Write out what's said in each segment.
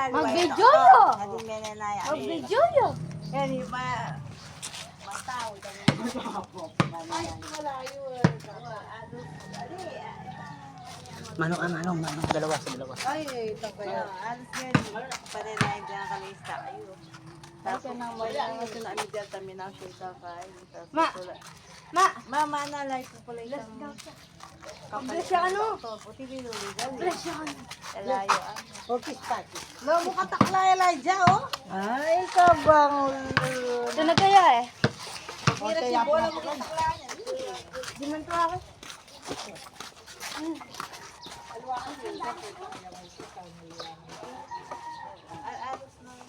Mag-video yun. Naging menenaya. Mag-video yun. Yan, yung matao. Manong, dalawa sa dalawa. Ay, ito kaya. Alas yan. Panenaya dyan kalista kayo. Tapos nang mga sunami dyan kami ng sulta kain. Ma! Mama na like ko pala isang Bless siya ano? puti binuligan. Bless siya ano? Elayo ah. Okay, start. Lo mo katakla Elijah oh. Ay, kabang. Ito na kaya eh. Mira si bola mo katakla niya. Di man to ako. Alos ng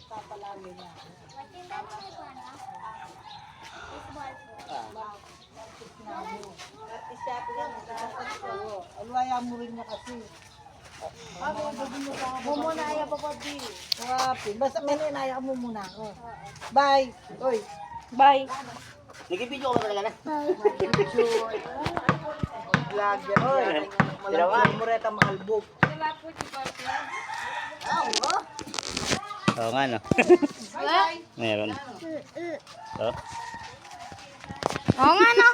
papalami niya. Alwaya mo rin niya kasi. Mumuna ayaw pa po di. Wapi. Basta meninaya mo muna. Oh. Bye. Oy. Bye. Nag-video ko ba talaga na? Vlog yan. Oy. Malamang mureta makalbog. Oo nga, no? Meron. Oh. Oo nga no.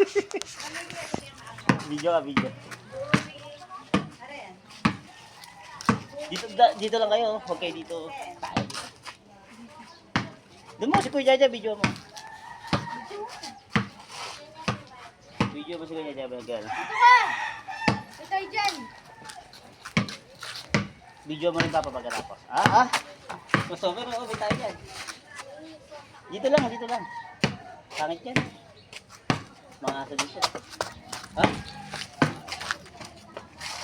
Video ka, video. Dito lang kayo. Huwag kayo dito. Doon mo, si Kuya Jaja, video mo. Video mo si Kuya Jaja, gano'n. Ito dyan. Video mo rin papa pagkatapos. Ah? Gusto, pero okay tayo yan. Dito lang. Pangit yan. Mga aso dito. Ha?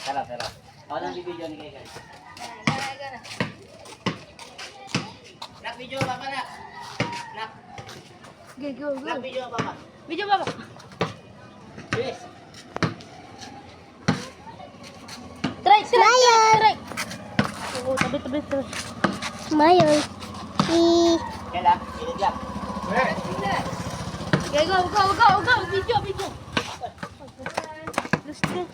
Tara. Ako lang video ni Kaya. Nak, video papa na. Nak, Go. video papa. Video ba ba? Bilis. Try. Oo, tabi. Mayon. Kailan? Ilid lang. Okay, go. Video. Let's go.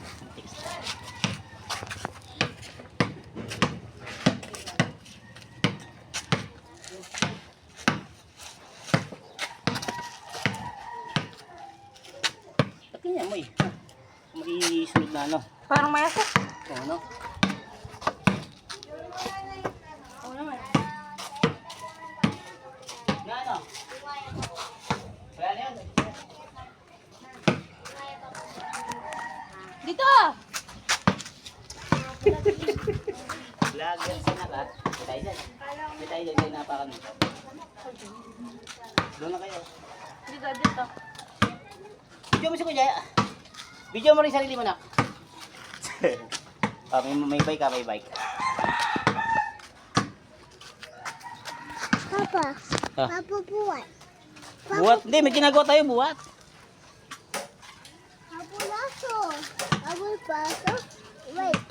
Tingnan mo eh. Mag-isunod na ano. Parang mayasok. Oo, no? Oo naman. Na ano? Wala na yun. Dito! Vlogger sa naka. May tayo dyan. May napakan mo. Doon na kayo. Dito. Video mo si Kuya. Video mo rin sarili mo na. May bike ka, may bike. Papa. Ah. Papa buat. Buhat? Hindi, may ginagawa tayo buhat. Papa lasso. Papa lasso. Wait.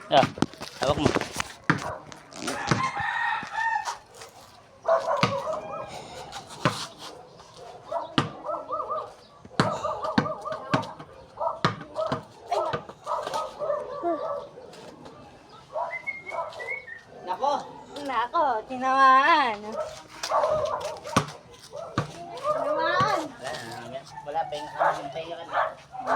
Ah, hawak mo. Nako. Nako, tinamaan. Wala, pahinga ka na.